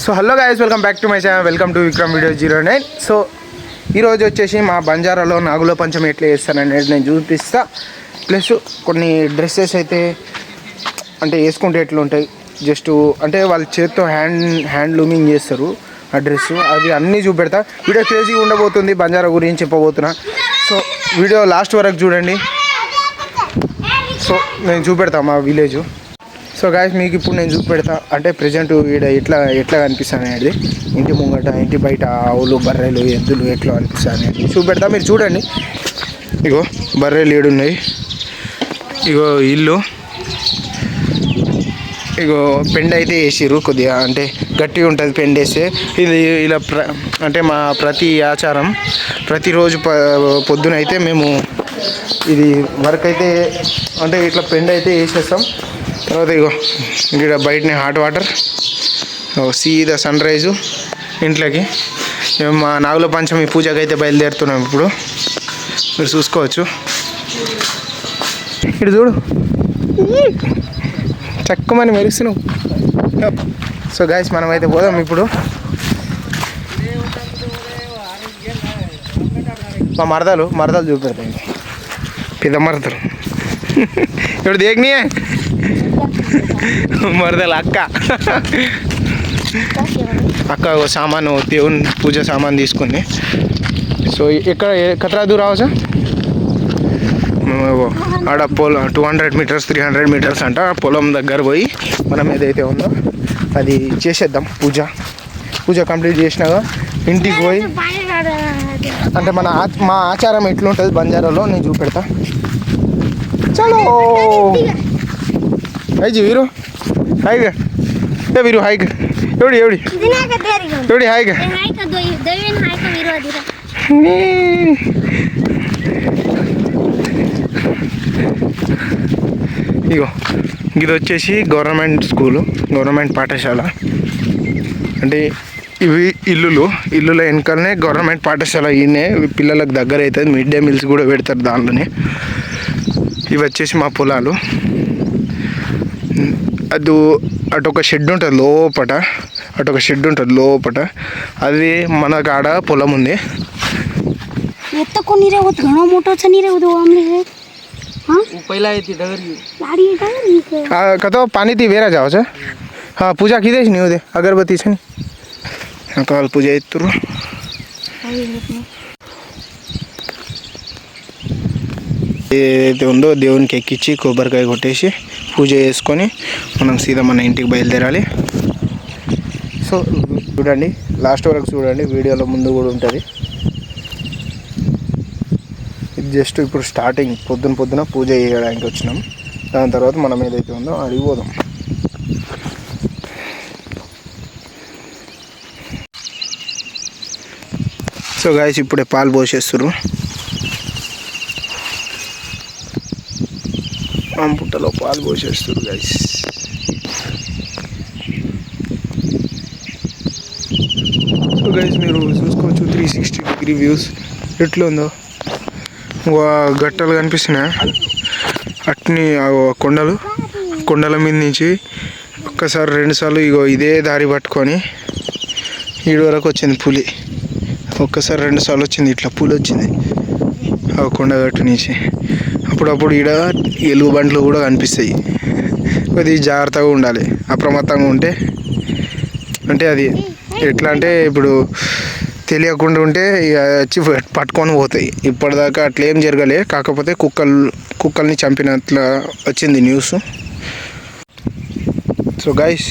So hello guys, welcome back to my channel. Welcome to Vikram video 09. So ఈరోజు వచ్చేసి మా బంజారాలో నాగుల పంచమి ఎట్లా చేస్తాననేది నేను చూపిస్తా. ప్లస్ కొన్ని డ్రెస్సెస్ అయితే అంటే వేసుకుంటే ఎట్లా ఉంటాయి, జస్ట్ అంటే వాళ్ళ చేతితో హ్యాండ్ లూమింగ్ చేస్తారు ఆ డ్రెస్, అది అన్నీ చూపెడతా. వీడియో క్రేజీగా ఉండబోతుంది, బంజారా గురించి చెప్పబోతున్నా. సో వీడియో లాస్ట్ వరకు చూడండి. సో నేను చూపెడతా మా విలేజ్. సో గాయస్, మీకు ఇప్పుడు నేను చూపెడతా అంటే ప్రజెంట్ ఈడ ఎట్లా కనిపిస్తాను అనేది, ఇంటి ముంగట ఇంటి బయట ఆవులు బర్రెలు ఎద్దులు ఎట్లా కనిపిస్తాయి అనేది చూపెడతా. మీరు చూడండి. ఇగో బర్రెలు ఏడున్నాయి, ఇగో ఇల్లు, ఇగో పెండ అయితే వేసిర్రు కొద్దిగా, అంటే గట్టిగా ఉంటుంది పెండ వేస్తే. ఇది ఇలా అంటే మా ప్రతి ఆచారం, ప్రతిరోజు పొద్దున అయితే మేము ఇది వర్క్ అయితే అంటే ఇట్లా పెండ అయితే వేసేస్తాం. తర్వాత ఇగో ఇక్కడ బయటనే హాట్ వాటర్, సీదా సన్ రైజు ఇంట్లోకి. మా నాగుల పంచమి పూజకి అయితే బయలుదేరుతున్నాం ఇప్పుడు, మీరు చూసుకోవచ్చు. ఇటు చూడు, చక్కమని మెరుస్తున్నావు. సో గాయస్, మనమైతే పోదాం ఇప్పుడు. మా మరదలు చూపెడతాయి, పెద్ద మరదలు. ఇప్పుడు దేగ్ని మరదలు అక్క సామాను, దేవుని పూజ సామాన్ తీసుకుంది. సో ఇక్కడ కతరా దూరం రావచ్చా, ఆడ పొలం 200 మీటర్స్ 300 మీటర్స్ అంట. పొలం దగ్గర పోయి మనం ఏదైతే ఉందో అది చేసేద్దాం. పూజ కంప్లీట్ చేసినాక ఇంటికి పోయి అంటే మా ఆచారం ఎట్లుంటుంది బంజారాలో నేను చూపెడతా. చలో హైజీ వీరు హాయిగా వీరు హాయిగా ఎవడి హాయిగా ఇగో ఇది వచ్చేసి గవర్నమెంట్ స్కూలు, గవర్నమెంట్ పాఠశాల. అంటే ఇవి ఇల్లుల వెనకాలనే గవర్నమెంట్ పాఠశాల. ఈయనే పిల్లలకు దగ్గర అవుతుంది, మిడ్ డే మీల్స్ కూడా పెడతారు దానిలోనే. ఇవి వచ్చేసి మా పొలాలు. అటు ఒక షెడ్ ఉంటుంది లోపట, అది మన కాడ పొలం ఉంది. कतो पानी थी वेरा जाओ छे. हाँ पूजा की देश नहीं होते अगरबत्ती से नहीं काल पूजा इतरू ఏదైతే ఉందో దేవునికి ఎక్కించి కొబ్బరికాయ కొట్టేసి పూజ చేసుకొని మనం సీదా మన ఇంటికి బయలుదేరాలి. సో చూడండి, లాస్ట్ వరకు చూడండి, వీడియోలో ముందు కూడా ఉంటుంది. ఇది జస్ట్ ఇప్పుడు స్టార్టింగ్, పొద్దున పూజ చేయడానికి వచ్చినాం. దాని తర్వాత మనం ఏదైతే ఉందో అడిగిపోదాం. సో గాయస్, ఇప్పుడే పాలు పోసేస్తారు. పుట్టలో పాలు పోసేస్తారు గాయస్. సో గైస్, మీరు చూసుకోవచ్చు 360 డిగ్రీ వ్యూస్ ఎట్లా ఉందో. గట్టలు కనిపిస్తున్నాయి, అట్ని కొండల మీద నుంచి ఒక్కసారి 2 సార్లు ఇగో ఇదే దారి పట్టుకొని ఈడు వరకు వచ్చింది పులి. ఒక్కసారి 2 సార్లు వచ్చింది, ఇట్లా పులి వచ్చింది ఆ కొండగట్టు నుంచి. అప్పుడప్పుడు ఈడ ఎలుగు బండ్లు కూడా కనిపిస్తాయి. కొద్దిగా జాగ్రత్తగా ఉండాలి, అప్రమత్తంగా ఉంటే. అంటే అది ఎట్లా అంటే ఇప్పుడు తెలియకుండా ఉంటే ఇక వచ్చి పట్టుకొని పోతాయి. ఇప్పటిదాకా అట్లా ఏం జరగలే, కాకపోతే కుక్కల్ని చంపినట్లా వచ్చింది న్యూస్. సో గైస్,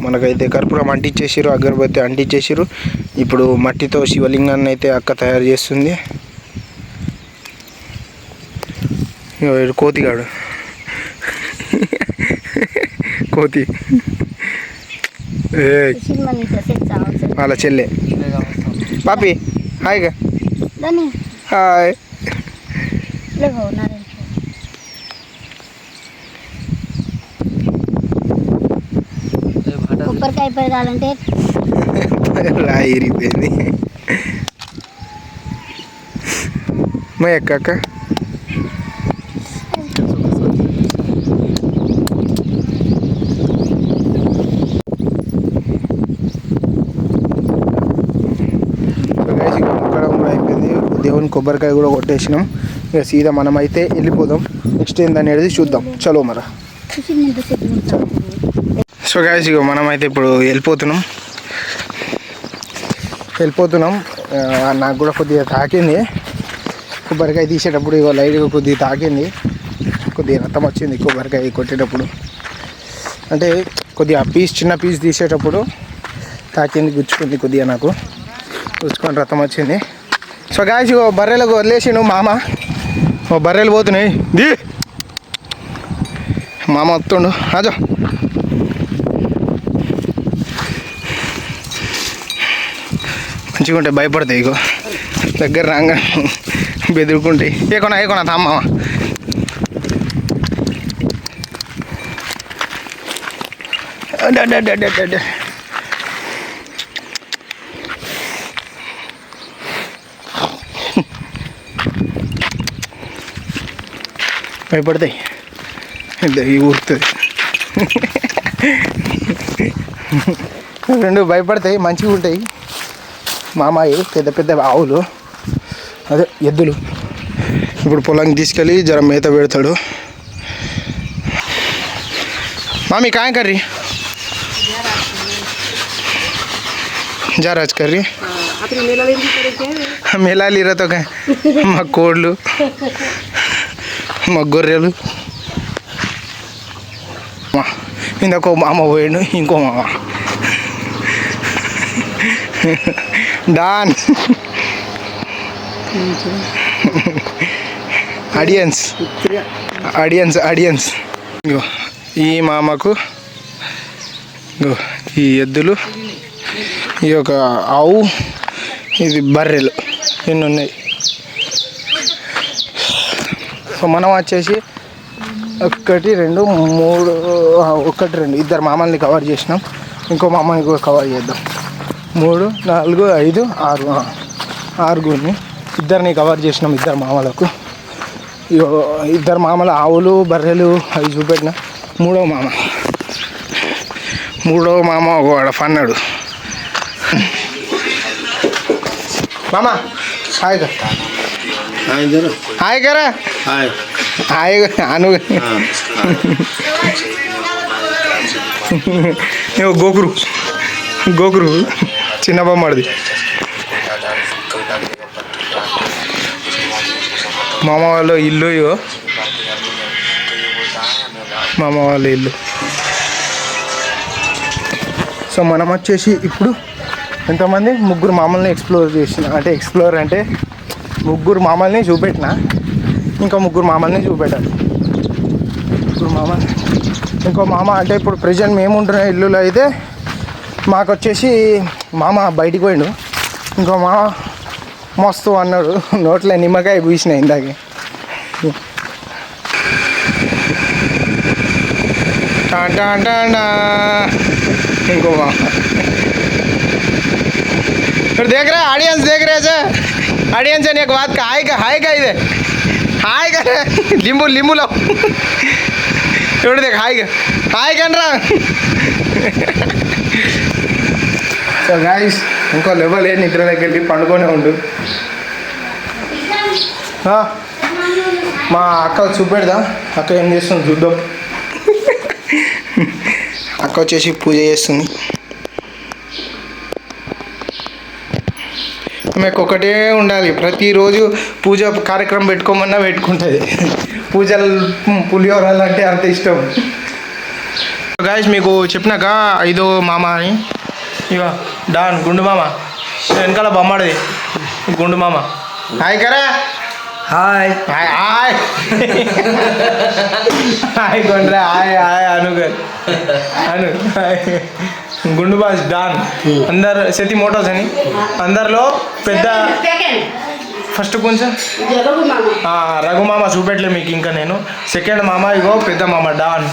మనకైతే కర్పూరం అంటించేసారు, అగరబత్తి అంటించేసారు. ఇప్పుడు మట్టితో శివలింగాన్ని అయితే అక్క తయారు చేస్తుంది. కోతిగాడు కోతి వాళ్ళ చెల్లె పాపి. హాయిగా హాయ్. కొబ్బరికాయ పెరగాలంటే రాయి ఇరిగిపోయింది. మా అక్క దేవుని కొబ్బరికాయ కూడా కొట్టేసినాం. ఇక సీదా మనమైతే వెళ్ళిపోదాం. నెక్స్ట్ ఏందనేది చూద్దాం. చలో మరా. సో గైస్ ఇక మనమైతే ఇప్పుడు వెళ్ళిపోతున్నాం. నాకు కూడా కొద్దిగా తాకింది కొబ్బరికాయ తీసేటప్పుడు. ఇక లైట్గా కొద్దిగా తాకింది, కొద్దిగా రక్తం వచ్చింది కొబ్బరికాయ కొట్టేటప్పుడు. అంటే కొద్దిగా చిన్న పీస్ తీసేటప్పుడు తాకింది, గుచ్చుకుంది కొద్దిగా, నాకు గుచ్చుకొని రక్తం వచ్చింది. సో గాయస్ ఇగో బర్రెలకు వదిలేసిండు మామ. బర్రెలు పోతున్నాయి. మామ వస్తుండు. అజో మంచిగా ఉంటాయి, భయపడతాయి. ఇగో దగ్గర రాగా బెదురుకుంటాయి. ఏకొనా తామ్మ. భయపడతాయి, ఊరుతుంది. రెండు భయపడతాయి, మంచిగా ఉంటాయి. మామాయి పెద్ద పెద్ద ఆవులు, అదే ఎద్దులు. ఇప్పుడు పొలానికి తీసుకెళ్ళి జర మేత పెడతాడు. మామీ కాయ కర్రీ, జారాజ్ కర్రీ. మేళాలు ఇరతో మా కోళ్ళు, మా గొర్రెలు. ఇంకొక మామ పోయాడు, ఇంకో మామ డాన్. ఆడియన్స్ ఈ మామకు ఈ ఎద్దులు, ఈ యొక్క ఆవు, ఇది బర్రెలు, ఎన్ని ఉన్నాయి. సో మనం వచ్చేసి 1 2 3 ఇద్దరు మామల్ని కవర్ చేసినాం. ఇంకో మామని కూడా కవర్ చేద్దాం. 3 4 5 6 6గురిని, ఇద్దరిని కవర్ చేసినాం. ఇద్దరు మామలకు, ఇద్దరు మామల ఆవులు బర్రెలు అవి చూపెట్టిన. మూడవ మామ వాడు ఫన్నాడు. మామ హాయ్ హాయ్ కరా హాయ్ అను. గోకురు చిన్న బొమ్మడిది. మామ వాళ్ళ ఇల్లు, ఇగో మామ వాళ్ళ ఇల్లు. సో మనం వచ్చేసి ఇప్పుడు ఎంతమంది 3 మామల్ని ఎక్స్ప్లోర్ చేసిన. అంటే ఎక్స్ప్లోర్ అంటే 3 మామల్ని చూపెట్టిన, ఇంకా 3 మామల్ని చూపెట్టాలి. 3 మామ, ఇంకో మామ అంటే ఇప్పుడు ప్రజెంట్ మేము ఉంటున్న ఇల్లులో అయితే మాకు వచ్చేసి మామ బయటికి పోయిండు. ఇంకో మామ మస్తు అన్నాడు, నోట్లో నిమ్మకాయ పూసిన ఇందాకే. ఇంకో మామ देख रहे ऑडियंस देख रहे हैं ऑडियंस ने एक बात का हाय का इधर हाय कर లింబు लो చూడు देख हाय కనరా. సో గాయస్ ఇంకో లెవెల్ నిద్ర దగ్గరికి పండుకొనే ఉండు. మా అక్క చూపెడదాం, అక్క ఏం చేస్తుంది చూద్దాం. అక్క వచ్చేసి పూజ చేస్తుంది. ఆమెకు ఒకటే ఉండాలి, ప్రతిరోజు పూజ కార్యక్రమం పెట్టుకోమన్నా పెట్టుకుంటుంది. పూజలు పులిహోరాలు అంటే అంత ఇష్టం. గాయస్ మీకు చెప్పినాక 5వ మామ అని, ఇక డాన్ గుండు మామ వెనకాల బొమ్మడిది గుండు మామ. హాయ్ కరా. హాయ్ హాయ్ హాయ్ హాయ్ కొండ్రా హాయ్ అను గుండు బాస్ డాన్. అందరు శతి మోటార్స్ అని, అందరిలో పెద్ద ఫస్ట్ కొంచెం రఘుమామ చూపెట్టలే మీకు. ఇంకా నేను సెకండ్ మామ, ఇగో పెద్ద మామ డాన్.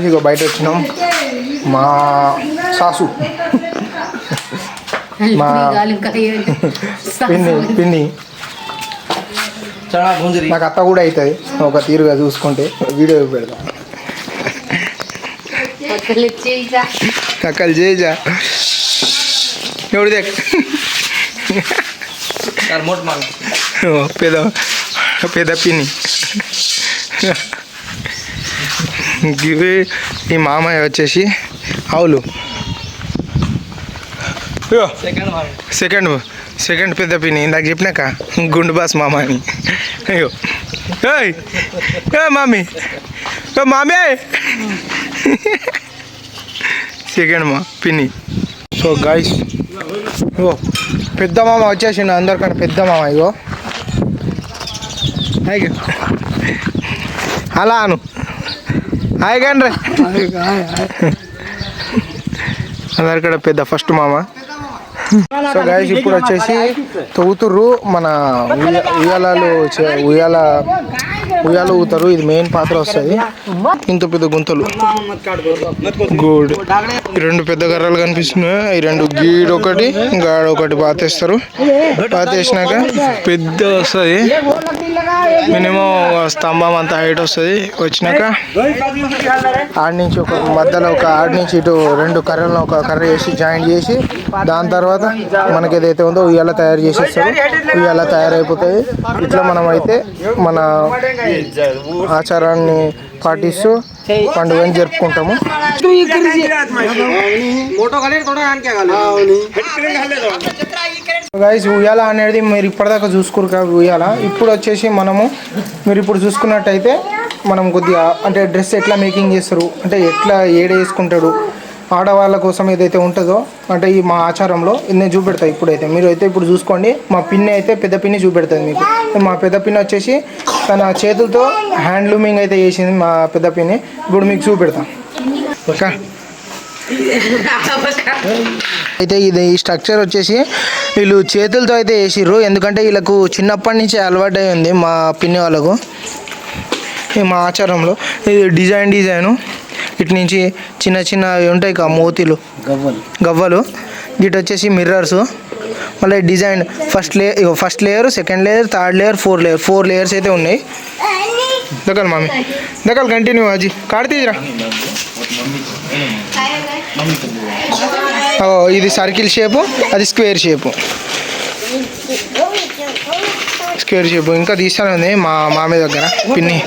ఇగో బయట వచ్చినాం. మా సాసు, మా పిన్ని నాకు అత్త కూడా అవుతుంది ఒక తీరుగా చూసుకుంటే. వీడియో పెడదాం. కక్కలు చేజా ఎవడిదే పెద్ద పెద్ద పిన్ని ఇవి ఈ మామయ్య వచ్చేసి ఆవులు. సెకండ్ పెద్ద పిన్ని ఇందాక చెప్పినాక గుండు బాస్ మామ అని. అయ్యో మామీ మామే సెకండ్ మా పిన్ని. సో గాయస్ ఇగో పెద్ద మామ వచ్చేసిండు అందరికన్నా పెద్ద మామ. ఇగో అలా అను హాయ్ కండ్రే అందరికన్నా పెద్ద ఫస్ట్ మామ. సో గాయస్ ఇప్పుడు వచ్చేసి తవ్వుతుర్రు మన ఉయ్యాల ఊతారు. ఇది మెయిన్ పాత్ర వస్తుంది. ఇంత పెద్ద గుంతలు గుడ్. ఈ రెండు పెద్ద కర్రలు కనిపిస్తున్నాయి. ఈ రెండు గీడ్ ఒకటి గాడ ఒకటి పాతేస్తారు. పాతేసినాక పెద్ద వస్తుంది. మినిమం స్తంభం అంత హైట్ వస్తుంది. వచ్చినాక ఆడి నుంచి ఒక మధ్యలో ఆడి నుంచి ఇటు రెండు కర్రలను ఒక కర్ర వేసి జాయింట్ చేసి దాని తర్వాత మనకి ఏదైతే ఉందో ఉయ్యాల తయారు చేసేస్తారు. ఉయ్యాల తయారైపోతుంది. ఇట్లా మనం అయితే మన ఆచారాన్ని పాటిస్తూ పండుగని జరుపుకుంటాము. గైస్ ఉయ్యాల అనేది మీరు ఇప్పటిదాకా చూసుకురు కాదు ఉయ్యాల. ఇప్పుడు వచ్చేసి మీరు ఇప్పుడు చూసుకున్నట్టయితే మనం కొద్దిగా అంటే డ్రెస్ ఎట్లా మేకింగ్ చేస్తారు అంటే ఎట్లా వేసుకుంటాడు ఆడవాళ్ళ కోసం ఏదైతే ఉంటుందో అంటే ఈ మా ఆచారంలో నేను చూపెడతాను. ఇప్పుడైతే మీరు అయితే ఇప్పుడు చూసుకోండి. మా పిన్ని అయితే పెద్ద పిన్ని చూపెడుతుంది మీకు. మా పెద్ద పిన్ని వచ్చేసి తన చేతులతో హ్యాండ్లూమింగ్ అయితే చేసింది మా పెద్ద పిన్ని. ఇప్పుడు మీకు చూపెడతాం ఓకే. అయితే ఇది ఈ స్ట్రక్చర్ వచ్చేసి వీళ్ళు చేతులతో అయితే వేసిర్రు. ఎందుకంటే వీళ్ళకు చిన్నప్పటి నుంచి అలవాటు అయి ఉంది మా పిన్ని వాళ్ళకు. మా ఆచారంలో ఇది డిజైను ఇటు నుంచి చిన్న చిన్న ఉంటాయి కదా మోతీలు గవ్వలు. ఇటు వచ్చేసి మిర్రర్స్. మళ్ళీ design first layer second layer third layer four layers అయితే ఉన్నాయి. దక్కలు మామి దక్కలు కంటిన్యూ అజీ కాడితీరా. ఇది సర్కిల్ షేపు అది స్క్వేర్ షేపు ఇంకా తీస్తానే ఉంది మా మామయ్య దగ్గర పిన్ని.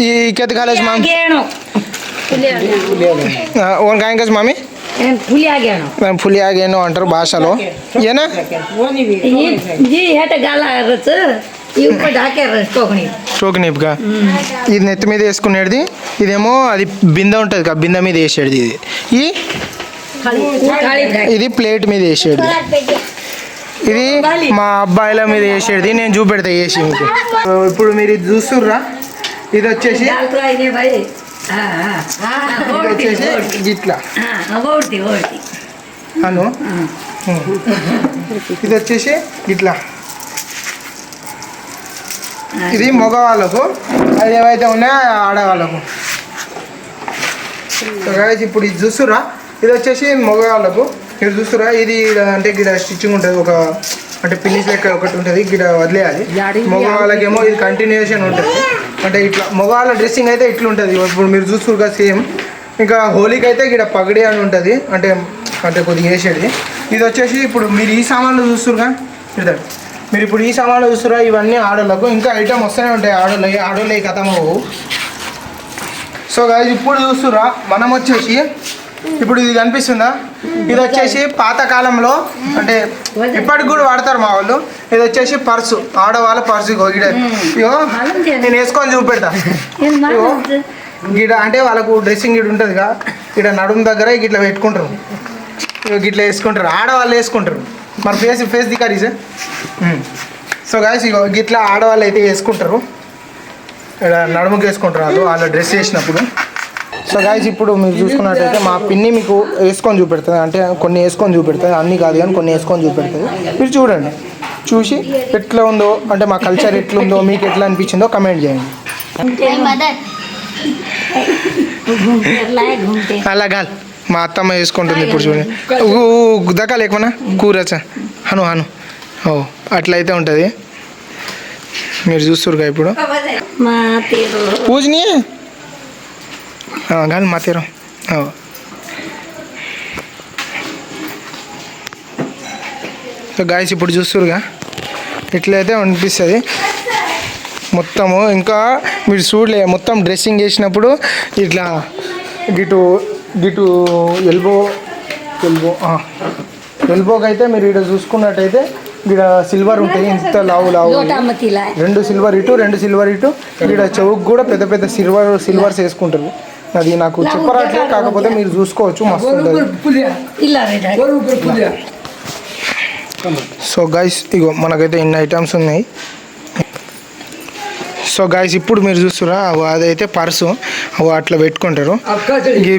ये क्या कॉलेज मैम ఓన్ కాయ మామి ఫులియా గేను అంటారు భాషలో. ఏనా టోకనీప్గా ఇది నెత్తి మీద వేసుకునేది. ఇదేమో అది బిందె ఉంటుంది కదా బిందె మీద వేసేది. ఇది ప్లేట్ మీద వేసేది. ఇది మా అబ్బాయిల మీద వేసేది. నేను చూపెడతా వేసి మీకు. ఇప్పుడు మీరు ఇది చూస్తుర్రా. ఇది వచ్చేసి ఇట్లా అను. ఇది వచ్చేసి ఇట్లా. ఇది మగవాళ్ళకు. అది ఏవైతే ఉన్నాయో ఆడవాళ్ళకు. ఇప్పుడు ఇది చూస్తుర్రా. ఇది వచ్చేసి మగవాళ్ళకు. మీరు చూస్తురా. ఇది అంటే గిడ స్టిచ్చింగ్ ఉంటుంది. ఒక అంటే పిన్నిస్ లెక్క ఒకటి ఉంటుంది. గిడ వదిలేయాలి. మగవాళ్ళకేమో ఇది కంటిన్యూషన్ ఉంటుంది. అంటే ఇట్లా మగవాళ్ళ డ్రెస్సింగ్ అయితే ఇట్లా ఉంటుంది. ఇప్పుడు మీరు చూస్తురుగా సేమ్. ఇంకా హోలీకి అయితే గిడ పగడి అని ఉంటుంది. అంటే కొద్దిగా వేసేది. ఇది వచ్చేసి ఇప్పుడు మీరు ఈ సామాన్లు చూస్తురుగా. మీరు ఇప్పుడు ఈ సామాన్లు చూస్తురా. ఇవన్నీ ఆడోళ్ళకు. ఇంకా ఐటమ్ వస్తూనే ఉంటాయి ఆడోళ్ళవి కథమవు. సో గాయ్స్ ఇప్పుడు చూస్తురా. మనం వచ్చేసి ఇప్పుడు ఇది కనిపిస్తుందా. ఇది వచ్చేసి పాతకాలంలో అంటే ఇప్పటికి కూడా వాడతారు మా వాళ్ళు. ఇది వచ్చేసి పర్సు ఆడవాళ్ళ పర్సు. ఇగో నేను వేసుకొని చూపెడతా. గిడ అంటే వాళ్ళకు డ్రెస్సింగ్ గిడ ఉంటుంది కదా. ఇక్కడ నడుము దగ్గర ఇట్లా పెట్టుకుంటారు. ఇట్లా వేసుకుంటారు ఆడవాళ్ళు వేసుకుంటారు. మరి ఫేస్ దికారీ సార్. సో గాయ్స్ ఇగో ఇట్లా ఆడవాళ్ళు అయితే వేసుకుంటారు. ఇక్కడ నడుముకి వేసుకుంటారు వాళ్ళ డ్రెస్ వేసినప్పుడు. సో గాయ్స్ ఇప్పుడు మీరు చూసుకున్నట్టయితే మా పిన్ని మీకు వేసుకొని చూపెడుతుంది. అంటే కొన్ని వేసుకొని చూపెడుతుంది. అన్నీ కాదు కానీ కొన్ని వేసుకొని చూపెడుతుంది. మీరు చూడండి. చూసి ఎట్లా ఉందో అంటే మా కల్చర్ ఎట్లుందో మీకు ఎట్లా అనిపించిందో కమెంట్ చేయండి. అలాగా మా అత్తమ్మ వేసుకుంటుంది. ఇప్పుడు చూడండి దక్క లేకపోయినా కూరచా హను ఓ అట్లయితే ఉంటుంది. మీరు చూస్తురుగా ఇప్పుడు పూజని కానీ మాతేరం సో గాయస్ ఇప్పుడు చూస్తురుగా ఇట్లయితే అనిపిస్తుంది మొత్తము. ఇంకా మీరు చూడలే మొత్తం డ్రెస్సింగ్ చేసినప్పుడు ఇట్లా గిటు గిటు ఎల్బోకి అయితే మీరు ఇక్కడ చూసుకున్నట్టయితే ఇక్కడ సిల్వర్ ఉంటాయి, ఇంత లావు 2 సిల్వర్ ఇటు 2 సిల్వర్ ఇటు. ఇక్కడ చెవుకు కూడా పెద్ద పెద్ద సిల్వర్స్ వేసుకుంటారు. అది నాకు చెప్పరాట్లేదు, కాకపోతే మీరు చూసుకోవచ్చు, మస్తు ఉంటుంది. సో గైస్ ఇగో మనకైతే ఇన్ని ఐటమ్స్ ఉన్నాయి. సో గాయస్ ఇప్పుడు మీరు చూస్తురా అదైతే పర్సు అట్లా పెట్టుకుంటారు.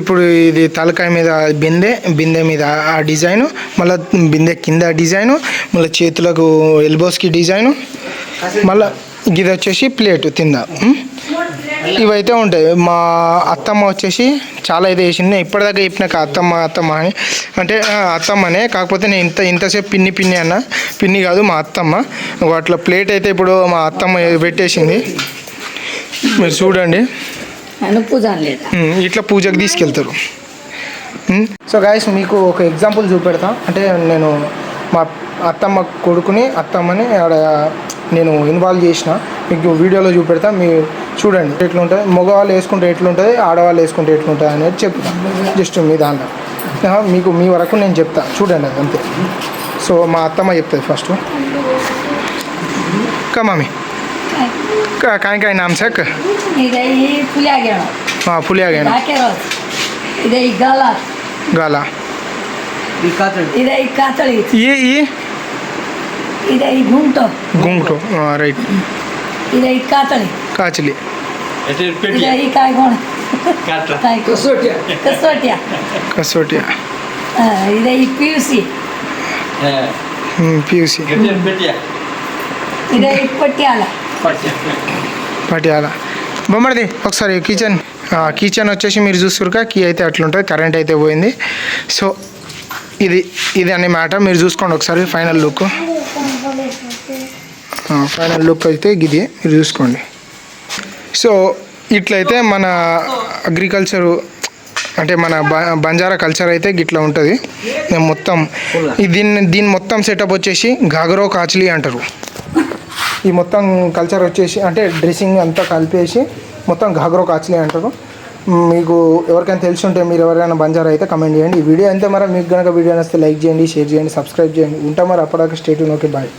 ఇప్పుడు ఇది తలకాయ మీద బిందె మీద ఆ డిజైను, మళ్ళీ బిందె కింద డిజైను, మళ్ళీ చేతులకు ఎల్బోస్కి డిజైను, మళ్ళీ ఇది వచ్చేసి ప్లేటు తింద. ఇవైతే ఉంటాయి. మా అత్తమ్మ వచ్చేసి చాలా అయితే వేసింది. ఇప్పటిదాకా చెప్పినాక అత్తమ్మ అని అంటే అత్తమ్మనే, కాకపోతే నేను ఇంతసేపు పిన్ని అన్న. పిన్ని కాదు మా అత్తమ్మ. అట్లా ప్లేట్ అయితే ఇప్పుడు మా అత్తమ్మ పెట్టేసింది. మీరు చూడండి, ఇట్లా పూజకి తీసుకెళ్తారు. సో గాయస్ మీకు ఒక ఎగ్జాంపుల్ చూపెడతా. అంటే నేను మా అత్తమ్మని ఆడ నేను ఇన్వాల్వ్ చేసిన, మీకు వీడియోలో చూపెడతా. మీరు చూడండి ఎట్లుంటుంది, మగవాళ్ళు వేసుకుంటే ఎట్లుంటుంది, ఆడవాళ్ళు వేసుకుంటే ఎట్లుంటుంది అనేది చెప్తాను. జస్ట్ మీ దాంట్లో మీకు మీ వరకు నేను చెప్తా, చూడండి అది అంతే. సో మా అత్తమ్మ చెప్తుంది ఫస్ట్. మమ్మీ काय नाम से फुलिया गया गाला ये घूंघटो राइट काचली कसोटिया पीयूसी పటియాల బొమ్మడిది ఒకసారి కిచెన్ వచ్చేసి మీరు చూస్తురుగా కీ అయితే అట్లుంటుంది. కరెంట్ అయితే పోయింది. సో ఇది అన్నమాట. మీరు చూసుకోండి ఒకసారి ఫైనల్ లుక్ అయితే ఇది మీరు చూసుకోండి. సో ఇట్లయితే మన అగ్రికల్చరు అంటే మన బంజారా కల్చర్ అయితే గిట్లా ఉంటుంది. మొత్తం దీని మొత్తం సెటప్ వచ్చేసి ఘాగరో కాచలి అంటారు. ఈ మొత్తం కల్చర్ వచ్చేసి అంటే డ్రెస్సింగ్ అంతా కలిపేసి మొత్తం ఘాగరో కాచలి అంటారు. మీకు ఎవరికైనా తెలిసి ఉంటే మీరు ఎవరైనా బంజారా అయితే కమెంట్ చేయండి. ఈ వీడియో అంతే. మరి మీకు కనుక వీడియో నచ్చితే లైక్ చేయండి, షేర్ చేయండి, సబ్స్క్రైబ్ చేయండి. ఉంటాం మరి అప్పటిదాకా స్టే ట్యూన్. Okay bye.